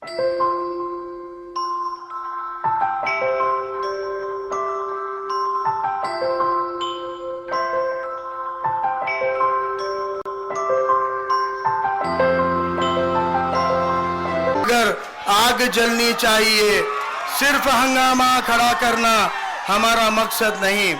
अगर आग जलनी चाहिए, सिर्फ हंगामा खड़ा करना हमारा मकसद नहीं।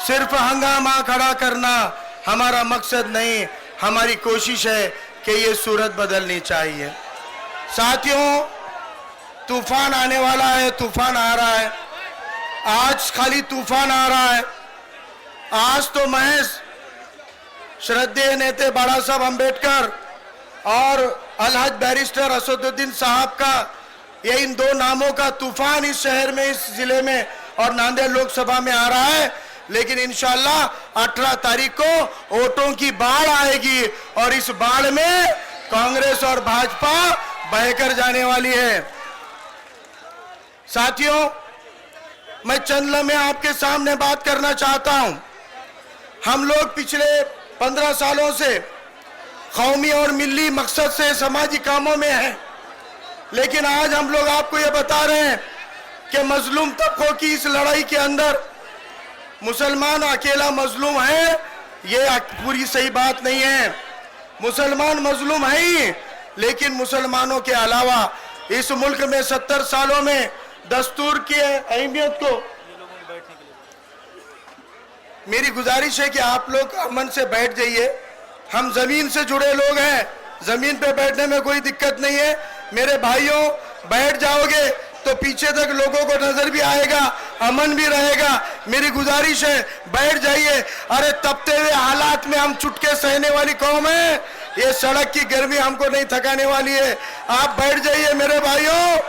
सिर्फ हंगामा खड़ा करना हमारा मकसद नहीं। हमारी कोशिश है कि ये सूरत बदलनी चाहिए। साथियों, तूफान आने वाला है, तूफान आ रहा है। आज खाली तूफान आ रहा है। आज तो महज श्रद्धेय नेता बाबा साहब अम्बेडकर और अलहज बैरिस्टर असदुद्दीन साहब का, ये इन दो नामों का तूफान इस शहर में, इस जिले में और नांदेड़ लोकसभा में आ रहा है। लेकिन इंशाल्लाह 18 तारीख को वोटों की बाढ़ आएगी और इस बाढ़ में कांग्रेस और भाजपा बहकर जाने वाली है। साथियों, मैं चंद लम्हे आपके सामने बात करना चाहता हूं। हम लोग पिछले 15 सालों से कौमी और मिली मकसद से समाजी कामों में हैं, लेकिन आज हम लोग आपको ये बता रहे हैं कि मजलूम तबकों की इस लड़ाई के अंदर मुसलमान अकेला मजलूम है, ये पूरी सही बात नहीं है। मुसलमान मजलूम है ही, लेकिन मुसलमानों के अलावा इस मुल्क में 70 सालों में दस्तूर की अहमियत को, मेरी गुजारिश है कि आप लोग अमन से बैठ जाइए। हम जमीन से जुड़े लोग हैं, जमीन पे बैठने में कोई दिक्कत नहीं है। मेरे भाइयों, बैठ जाओगे तो पीछे तक लोगों को नजर भी आएगा, अमन भी रहेगा। मेरी गुजारिश है, बैठ जाइए। अरे तपते हुए हालात में हम चुटके सहने वाली कौम है। ये सड़क की गर्मी हमको नहीं थकाने वाली है। आप बैठ जाइए मेरे भाइयों।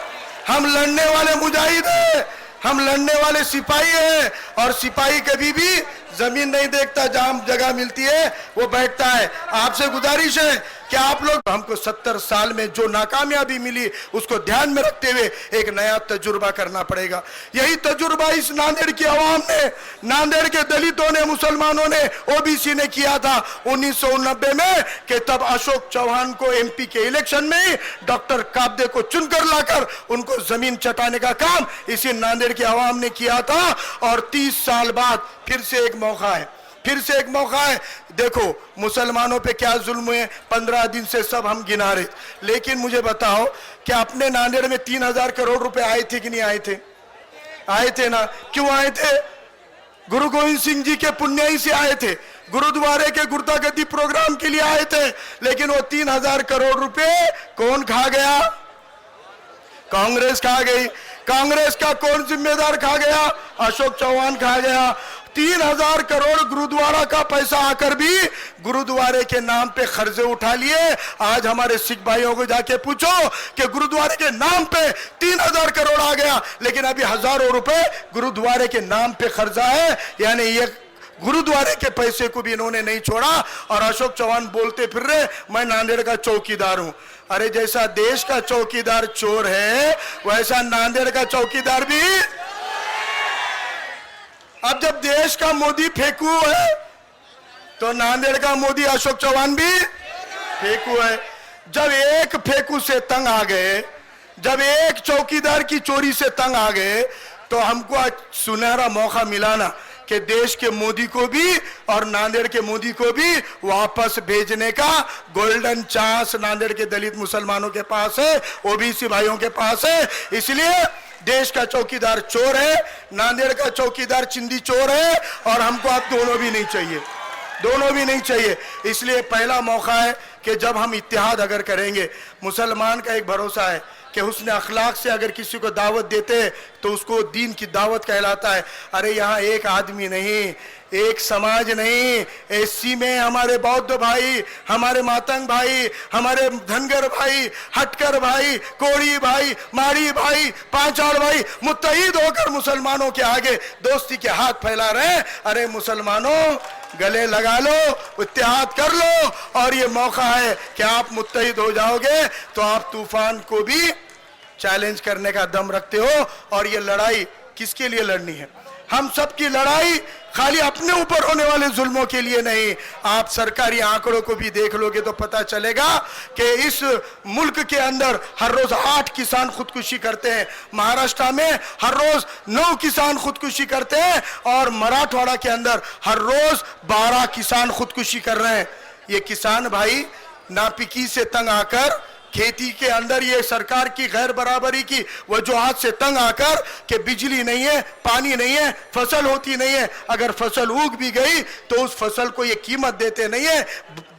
हम लड़ने वाले मुजाहिद हैं, हम लड़ने वाले सिपाही हैं, और सिपाही कभी भी जमीन नहीं देखता, जहां जगह मिलती है वो बैठता है। आपसे गुजारिश है कि आप लोग, हमको 70 साल में जो नाकामयाबी मिली उसको ध्यान में रखते हुए एक नया तजुर्बा करना पड़ेगा। यही तजुर्बा इस नांदेड़ की आवाम ने, नांदेड़ के दलितों ने, मुसलमानों ने, ओबीसी ने किया था 1990 में, कि तब अशोक चौहान को एमपी के इलेक्शन में डॉक्टर काब्दे को चुनकर लाकर उनको जमीन चटाने का काम इसी नांदेड़ की आवाम ने किया था। और 30 साल बाद फिर से एक मौका है, फिर से एक मौका है। देखो मुसलमानों पे क्या जुल्म हुए, 15 दिन से सब हम गिना रहे। लेकिन मुझे बताओ कि अपने नांदेड़ में 3000 करोड़ रुपए आए थे कि नहीं आए थे? आए थे ना। क्यों आए थे? गुरु गोविंद सिंह जी के पुण्याई से आए थे, गुरुद्वारे के गुर्दागद्दी प्रोग्राम के लिए आए थे। लेकिन वो 3000 करोड़ रुपए कौन खा गया? कांग्रेस खा गई। कांग्रेस का कौन जिम्मेदार खा गया? अशोक चौहान खा गया। 3000 करोड़ गुरुद्वारा का पैसा आकर भी गुरुद्वारे के नाम पे खर्चे उठा लिए। आज हमारे सिख भाइयों को जाके पूछो कि गुरुद्वारे के नाम पे 3000 करोड़ आ गया, लेकिन अभी हजारों रुपए गुरुद्वारे के नाम पे खर्चा है। यानी ये गुरुद्वारे के पैसे को भी इन्होंने नहीं छोड़ा। और अशोक चौहान बोलते फिर रहे, मैं नांदेड़ का चौकीदार हूं। अरे जैसा देश का चौकीदार चोर है, वैसा नांदेड़ का चौकीदार भी। अब जब देश का मोदी फेंकू है, तो नांदेड़ का मोदी अशोक चौहान भी फेंकू है। जब एक फेंकू से तंग आ गए, जब एक चौकीदार की चोरी से तंग आ गए, तो हमको आज सुनहरा मौका मिला ना कि देश के मोदी को भी और नांदेड़ के मोदी को भी वापस भेजने का गोल्डन चांस नांदेड़ के दलित मुसलमानों के पास है, ओबीसी भाइयों के पास है। इसलिए देश का चौकीदार चोर है, नांदेड़ का चौकीदार चिंदी चोर है, और हमको अब दोनों भी नहीं चाहिए, दोनों भी नहीं चाहिए। इसलिए पहला मौका है कि जब हम इत्तेहाद अगर करेंगे, मुसलमान का एक भरोसा है कि हुस्न अखलाक से अगर किसी को दावत देते हैं तो उसको दीन की दावत कहलाता है। अरे यहाँ एक आदमी नहीं, एक समाज नहीं, एससी में हमारे बौद्ध भाई, हमारे मातंग भाई, हमारे धनगर भाई, हटकर भाई, कोड़ी भाई, माड़ी भाई, पांचाल भाई मुत्तहिद होकर मुसलमानों के आगे दोस्ती के हाथ फैला रहे हैं। अरे मुसलमानों, गले लगा लो, इत्तेहाद कर लो, और ये मौका है कि आप मुत्तहिद हो जाओगे तो आप तूफान को भी चैलेंज करने का दम रखते हो। और ये लड़ाई किसके लिए लड़नी है? हम सब की लड़ाई खाली अपने ऊपर होने वाले जुल्मों के लिए नहीं, आप सरकारी आंकड़ों को भी देख लोगे तो पता चलेगा कि इस मुल्क के अंदर हर रोज 8 किसान खुदकुशी करते हैं, महाराष्ट्र में हर रोज 9 किसान खुदकुशी करते हैं और मराठवाड़ा के अंदर हर रोज 12 किसान खुदकुशी कर रहे हैं। ये किसान भाई नापिकी से तंग आकर, खेती के अंदर ये सरकार की गैर बराबरी की वजूहात से तंग आकर कि बिजली नहीं है, पानी नहीं है, फसल होती नहीं है, अगर फसल उग भी गई तो उस फसल को ये कीमत देते नहीं है,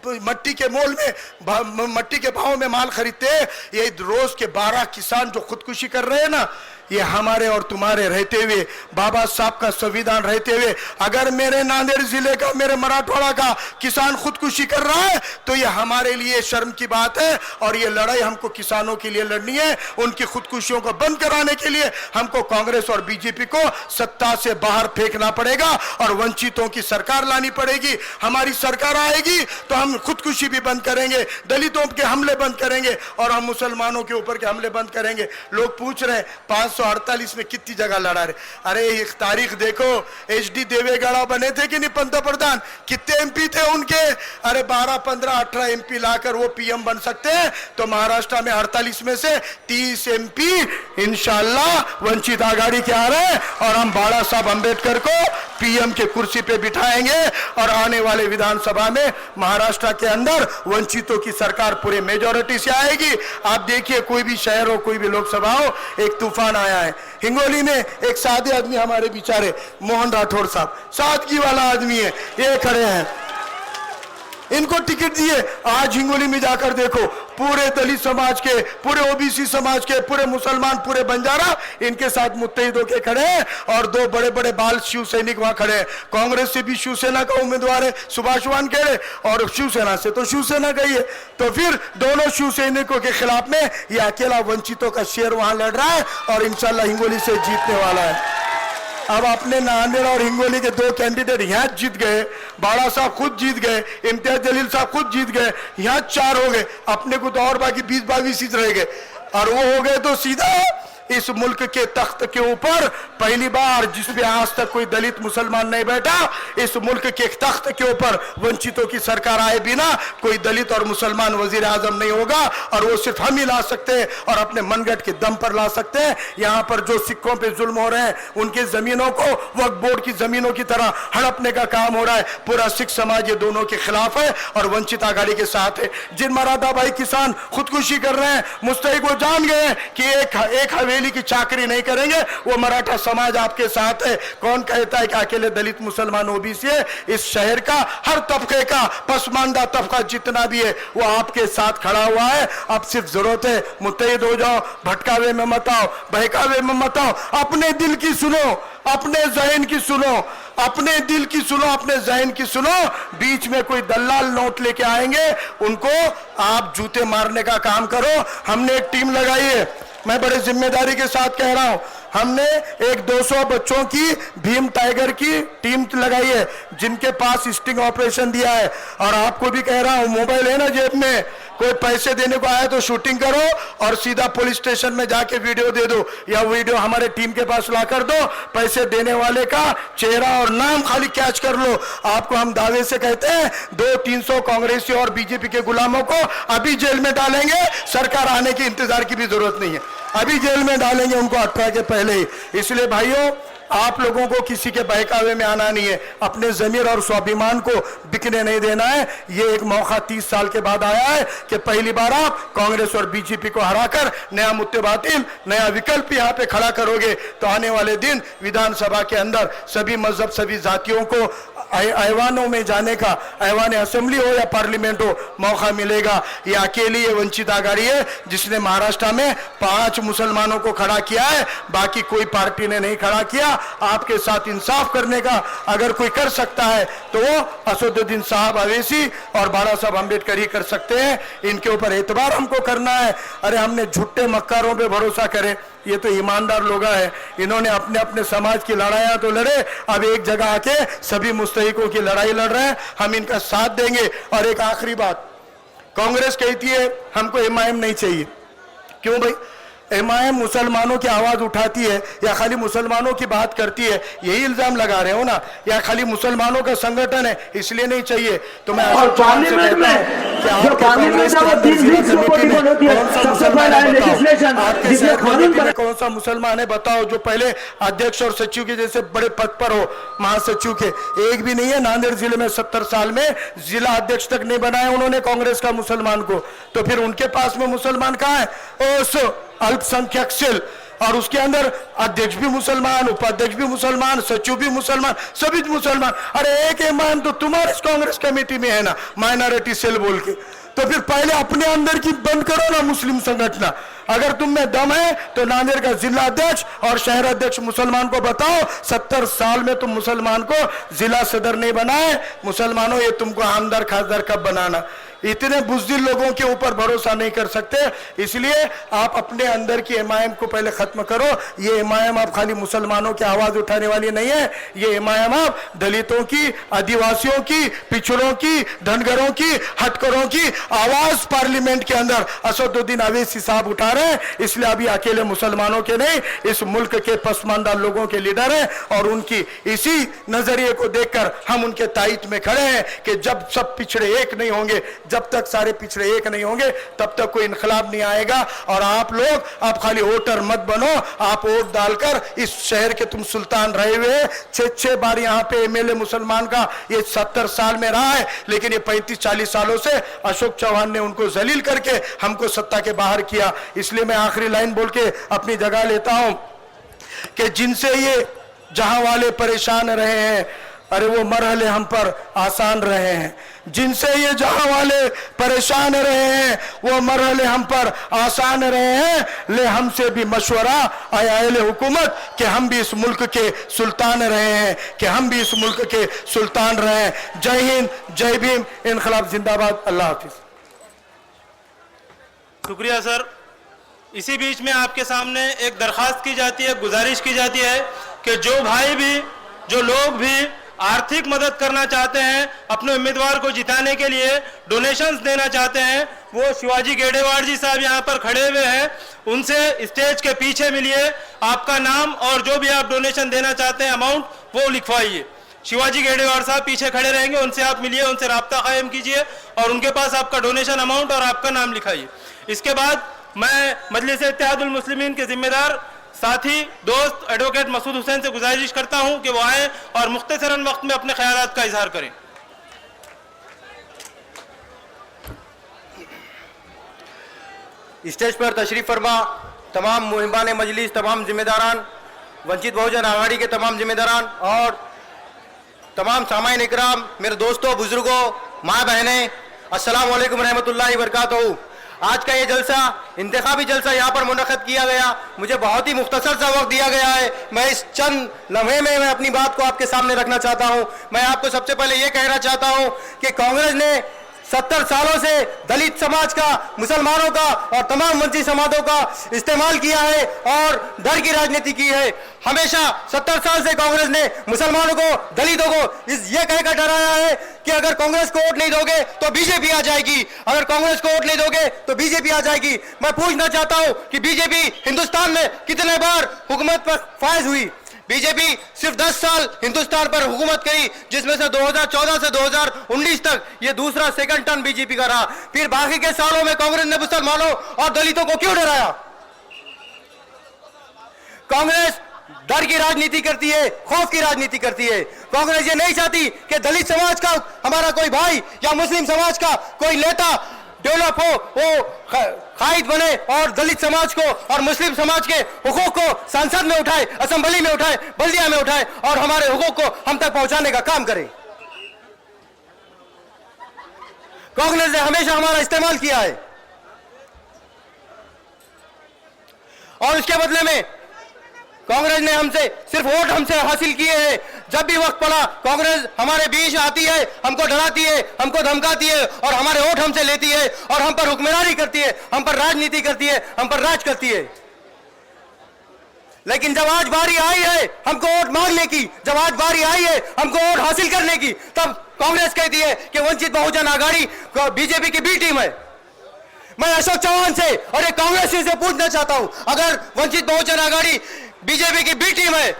मट्टी के मोल में, मट्टी के भाव में माल खरीदते हैं। ये रोज के 12 किसान जो खुदकुशी कर रहे हैं ना, ये हमारे और तुम्हारे रहते हुए, बाबा साहब का संविधान रहते हुए, अगर मेरे नांदेड़ जिले का, मेरे मराठवाड़ा का किसान खुदकुशी कर रहा है तो ये हमारे लिए शर्म की बात है। और ये लड़ाई हमको किसानों के लिए लड़नी है, उनकी खुदकुशियों को बंद कराने के लिए हमको कांग्रेस और बीजेपी को सत्ता से बाहर फेंकना पड़ेगा और वंचितों की सरकार लानी पड़ेगी। हमारी सरकार आएगी तो हम खुदकुशी भी बंद करेंगे, दलितों के हमले बंद करेंगे और हम मुसलमानों के ऊपर के हमले बंद करेंगे। लोग पूछ रहे हैं 548 में कितनी जगह लड़ा रहे, अरे एक तारीख देखो, HD देवेगौड़ा बने थे कि नहीं पंतप्रधान, कितने MP थे उनके, अरे 12, 15, 18 MP लाकर वो PM बन सकते हैं। तो महाराष्ट्र में 48 में से 30 MP इंशाल्लाह वंचित आघाड़ी के आ रहे हैं और हम बाला साहब अंबेडकर को PM के कुर्सी पे बिठाएंगे और आने वाले विधानसभा में महाराष्ट्र के अंदर वंचितों की सरकार पूरे मेजोरिटी से आएगी। आप देखिए, कोई भी शहर हो, कोई भी लोकसभा हो, एक तूफान आया है। हिंगोली में एक सादे आदमी हमारे बेचारे मोहन राठौड़ साहब, सादगी वाला आदमी है, ये खड़े हैं, इनको टिकट दिए। आज हिंगोली में जाकर देखो, पूरे दलित समाज के, पूरे OBC समाज के, पूरे मुसलमान, पूरे बंजारा इनके साथ मुत्तहिद होके खड़े हैं और 2 बड़े बड़े बाल शिव सैनिक वहां खड़े हैं। कांग्रेस से भी शिवसेना का उम्मीदवार है सुभाष वानखेड़े और शिवसेना से तो शिवसेना का ही है। तो फिर दोनों शिव सैनिकों के खिलाफ में ये अकेला वंचितों का शेर वहां लड़ रहा है और इंशाल्लाह हिंगोली से जीतने वाला है। अब अपने नांदेड़ और हिंगोली के 2 कैंडिडेट यहाँ जीत गए, बाड़ा साहब खुद जीत गए, इम्तियाज जलील साहब खुद जीत गए, यहाँ 4 हो गए, अपने को तो और बाकी 20-22 सीट रह गए और वो हो गए तो सीधा इस मुल्क के तख्त के ऊपर पहली बार, जिसमें आज तक कोई दलित मुसलमान नहीं बैठा, इस मुल्क के तख्त के ऊपर वंचितों की सरकार आए बिना कोई दलित और मुसलमान वजीर आजम नहीं होगा और वो सिर्फ हम ही ला सकते हैं और अपने मनगढ़ के दम पर ला सकते हैं। यहाँ पर जो सिखों पे जुल्म हो रहे हैं, उनके जमीनों को वक्फ बोर्ड की जमीनों की तरह हड़पने का काम हो रहा है। पूरा सिख समाज ये दोनों के खिलाफ है और वंचित आघाड़ी के साथ है। जिन मराठा भाई किसान खुदकुशी कर रहे हैं, मुस्तैक वो जान गए हैं कि एक हवेली की चाकरी नहीं करेंगे, वो मराठा समाज आपके साथ है। कौन कहता है कि अकेले दलित मुसलमान OBC है? इस शहर का हर तबके का पसमानदा तबका जितना भी है वो आपके साथ खड़ा हुआ है। अब सिर्फ जरूरत है मुत्तहिद हो जाओ, भटकावे में मत आओ, बहकावे में मत आओ, अपने दिल की सुनो, अपने जहन की सुनो, अपने दिल की सुनो, अपने जहन की सुनो। बीच में कोई दलाल नोट लेके आएंगे, उनको आप जूते मारने का काम करो। हमने एक टीम लगाई है, मैं बड़े जिम्मेदारी के साथ कह रहा हूं, हमने एक 200 बच्चों की भीम टाइगर की टीम लगाई है जिनके पास स्टिंग ऑपरेशन दिया है। और आपको भी कह रहा हूं, मोबाइल है ना जेब में, कोई पैसे देने को आया तो शूटिंग करो और सीधा पुलिस स्टेशन में जाके वीडियो दे दो या वीडियो हमारे टीम के पास ला कर दो। पैसे देने वाले का चेहरा और नाम खाली कैच कर लो। आपको हम दावे से कहते हैं 200-300 कांग्रेसी और बीजेपी के गुलामों को अभी जेल में डालेंगे, सरकार आने की इंतजार की भी जरूरत नहीं है, अभी जेल में डालेंगे उनको 18 के पहले ही। इसलिए भाइयों, आप लोगों को किसी के बहकावे में आना नहीं है, अपने जमीर और स्वाभिमान को बिकने नहीं देना है। ये एक मौका 30 साल के बाद आया है कि पहली बार आप कांग्रेस और बीजेपी को हराकर नया मुत्तबातिल, नया विकल्प यहाँ पे खड़ा करोगे तो आने वाले दिन विधानसभा के अंदर सभी मजहब, सभी जातियों को ऐवानों में जाने का, ऐवान असेंबली हो या पार्लियामेंट हो, मौका मिलेगा। ये अकेली ये वंचित आघाड़ी है जिसने महाराष्ट्र में 5 मुसलमानों को खड़ा किया है, बाकी कोई पार्टी ने नहीं खड़ा किया। आपके साथ इंसाफ करने का अगर कोई कर सकता है तो वो असदुद्दीन साहब अवैसी और बाला साहब अंबेडकर ही कर सकते हैं। इनके ऊपर एतबार हमको करना है। अरे हमने झूठे मक्कारों पे भरोसा करे, ये तो ईमानदार लोग हैं, इन्होंने अपने अपने समाज की लड़ाइयां तो लड़े, अब एक जगह आके सभी मुस्तहिकों की लड़ाई लड़ रहे हैं, हम इनका साथ देंगे। और एक आखिरी बात, कांग्रेस कहती है हमको MIM नहीं चाहिए। क्यों भाई? एमआईएम मुसलमानों की आवाज उठाती है या खाली मुसलमानों की बात करती है, यही इल्जाम लगा रहे हो ना, या खाली मुसलमानों का संगठन है इसलिए नहीं चाहिए? तो मैं अशोक चौहान से कहता हूं कि आपके कांग्रेस के अंदर जिला समिति में कौन सा मुसलमान है बताओ, आपके शहर कमेटी में कौन सा मुसलमान है बताओ, जो पहले अध्यक्ष और सचिव के जैसे बड़े पद पर हो, महासचिव के, एक भी नहीं है। नांदेड़ जिले में 70 साल में जिला अध्यक्ष तक नहीं बनाया उन्होंने कांग्रेस का मुसलमान को, तो फिर उनके पास में मुसलमान कहाँ है? उस अल्पसंख्यक सेल, और उसके अंदर अध्यक्ष भी मुसलमान, उपाध्यक्ष भी मुसलमान, सचिव भी मुसलमान, सभी मुसलमान। अरे एक इमाम तो तुम्हारे कांग्रेस कमेटी में है ना, माइनॉरिटी सेल बोल के। तो फिर पहले अपने अंदर की बंद करो ना मुस्लिम संगठन। अगर तुम में दम है तो नांदेड़ का जिला अध्यक्ष और शहर अध्यक्ष मुसलमान को बताओ, 70 साल में तुम मुसलमान को जिला सदर नहीं बनाए। मुसलमानों ये तुमको आमदार खासदार कब बनाना? इतने बुज़दिल लोगों के ऊपर भरोसा नहीं कर सकते, इसलिए आप अपने अंदर की एमआईएम को पहले खत्म करो। ये एमआईएम आप खाली मुसलमानों की आवाज उठाने वाली नहीं है, ये एमआईएम आप दलितों की, आदिवासियों की, पिछड़ों की, धनगरों की, हटकरों की आवाज पार्लियामेंट के अंदर असदुद्दीन अवैसी साहब उठा रहे हैं। इसलिए अभी अकेले मुसलमानों के नहीं, इस मुल्क के पसमानदा लोगों के लीडर हैं, और उनकी इसी नजरिए को देखकर हम उनके तायद में खड़े हैं कि जब सब पिछड़े एक नहीं होंगे, जब तक सारे पिछड़े एक नहीं होंगे, तब तक कोई इनकलाब नहीं आएगा। और आप लोग, आप खाली वोटर मत बनो, आप वोट डालकर इस शहर के तुम सुल्तान रहे हुए, 6-6 बार यहाँ पे एमएलए मुसलमान का ये 70 साल में रहा है, लेकिन ये 35-40 सालों से अशोक चौहान ने उनको जलील करके हमको सत्ता के बाहर किया। इसलिए मैं आखिरी लाइन बोल के अपनी जगह लेता हूं कि जिनसे ये जहां वाले परेशान रहे हैं, अरे वो मरहले हम पर आसान रहे हैं। जिनसे ये जहां वाले परेशान रहे हैं, वो मरहले हम पर आसान रहे हैं। ले हमसे भी मशवरा आया अहले हुकूमत कि हम भी इस मुल्क के सुल्तान रहे हैं, कि हम भी इस मुल्क के सुल्तान रहे हैं। जय हिंद, जय भीम, इनकलाब जिंदाबाद, अल्लाह हाफिज। शुक्रिया सर। इसी बीच में आपके सामने एक दरखास्त की जाती है, गुजारिश की जाती है कि जो भाई भी, जो लोग भी आर्थिक मदद करना चाहते हैं, अपने उम्मीदवार को जिताने के लिए डोनेशंस देना चाहते हैं, वो शिवाजी गेडेवाड़ जी साहब यहाँ पर खड़े हुए हैं, उनसे स्टेज के पीछे मिलिए, आपका नाम और जो भी आप डोनेशन देना चाहते हैं अमाउंट वो लिखवाइए। शिवाजी गेडेवाड़ साहब पीछे खड़े रहेंगे, उनसे आप मिलिए, उनसे राब्ता कायम कीजिए और उनके पास आपका डोनेशन अमाउंट और आपका नाम लिखाइए। इसके बाद मैं मजलिस इत्तेहादुल मुस्लिमीन के जिम्मेदार साथी दोस्त एडवोकेट मसूद हुसैन से गुजारिश करता हूं कि वो आए और मुख्तसरन वक्त में अपने ख्यालात का इजहार करें। स्टेज पर तशरीफ फरमा तमाम मुहिबान मजलिस, तमाम जिम्मेदारान, वंचित बहुजन आघाड़ी के तमाम जिम्मेदारान और तमाम सामाईन इकराम, मेरे दोस्तों, बुजुर्गों, माँ बहनें, अस्सलाम वालेकुम रहमतुल्लाहि वबरकातुहू। आज का ये जलसा, इंतखाबी जलसा यहाँ पर मुनक़द किया गया, मुझे बहुत ही मुख्तसर सा वक्त दिया गया है। मैं इस चंद लम्हे में मैं अपनी बात को आपके सामने रखना चाहता हूँ। मैं आपको सबसे पहले ये कहना चाहता हूँ कि कांग्रेस ने 70 सालों से दलित समाज का, मुसलमानों का और तमाम वंचित समाजों का इस्तेमाल किया है और डर की राजनीति की है। हमेशा 70 साल से कांग्रेस ने मुसलमानों को, दलितों को ये कहकर डराया है कि अगर कांग्रेस को वोट नहीं दोगे तो बीजेपी आ जाएगी, अगर कांग्रेस को वोट नहीं दोगे तो बीजेपी आ जाएगी। मैं पूछना चाहता हूं कि बीजेपी हिंदुस्तान में कितने बार हुकूमत पर फायज हुई? बीजेपी सिर्फ 10 साल हिंदुस्तान पर हुकूमत करी, जिसमें से 2014 से 2019 तक ये दूसरा सेकंड टर्म बीजेपी का रहा। फिर बाकी के सालों में कांग्रेस ने मुसलमानों और दलितों को क्यों डराया? कांग्रेस डर की राजनीति करती है, खौफ की राजनीति करती है। कांग्रेस ये नहीं चाहती कि दलित समाज का हमारा कोई भाई या मुस्लिम समाज का कोई नेता डेवलप हो, वो कायद बने और दलित समाज को और मुस्लिम समाज के हुकूक को संसद में उठाए, असेंबली में उठाए, बल्दिया में उठाए और हमारे हुकूक को हम तक पहुंचाने का काम करे। कांग्रेस ने हमेशा हमारा इस्तेमाल किया है और उसके बदले में कांग्रेस ने हमसे सिर्फ वोट हमसे हासिल किए हैं। जब भी वक्त पड़ा कांग्रेस हमारे बीच आती है, हमको डराती है, हमको धमकाती है और हमारे वोट हमसे लेती है और हम पर हुक्मरानी करती है, हम पर राजनीति करती है, हम पर राज करती है। लेकिन जब आज बारी आई है हमको वोट मांगने की, जब आज बारी आई है हमको वोट हासिल करने की, तब कांग्रेस कहती है कि वंचित बहुजन आघाड़ी बीजेपी की बी टीम है। मैं अशोक चौहान से और ये कांग्रेस से पूछना चाहता हूं, अगर वंचित बहुजन आघाड़ी बीजेपी की बी टीम है